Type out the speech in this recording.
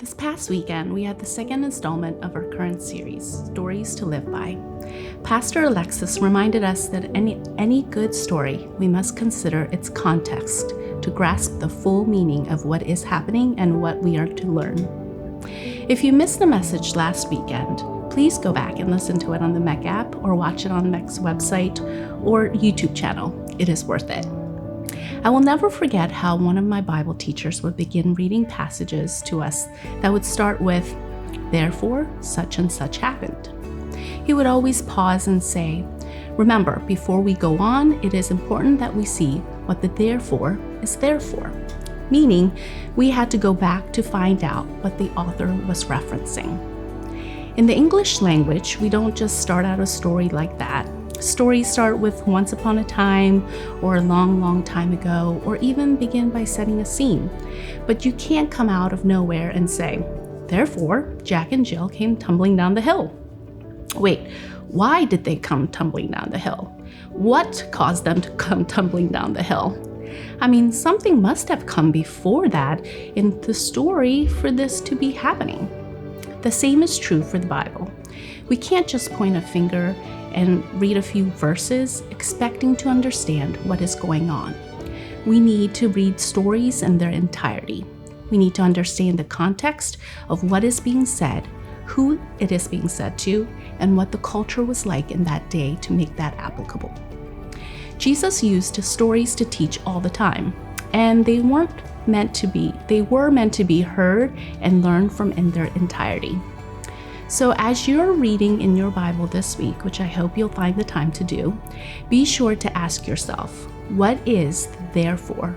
This past weekend, we had the second installment of our current series, Stories to Live By. Pastor Alexis reminded us that any good story, we must consider its context to grasp the full meaning of what is happening and what we are to learn. If you missed the message last weekend, please go back and listen to it on the Meck App or watch it on Meck's website or YouTube channel. It is worth it. I will never forget how one of my Bible teachers would begin reading passages to us that would start with, "Therefore, such and such happened." He would always pause and say, "Remember, before we go on, it is important that we see what the therefore is there for." Meaning, we had to go back to find out what the author was referencing. In the English language, we don't just start out a story like that. Stories start with once upon a time or a long, long time ago, or even begin by setting a scene. But you can't come out of nowhere and say, "Therefore, Jack and Jill came tumbling down the hill." Wait, why did they come tumbling down the hill? What caused them to come tumbling down the hill? I mean, something must have come before that in the story for this to be happening. The same is true for the Bible. We can't just point a finger and read a few verses expecting to understand what is going on. We need to read stories in their entirety. We need to understand the context of what is being said, who it is being said to, and what the culture was like in that day to make that applicable. Jesus used stories to teach all the time, and they were meant to be heard and learned from in their entirety. So as you're reading in your Bible this week, which I hope you'll find the time to do, be sure to ask yourself, what is therefore?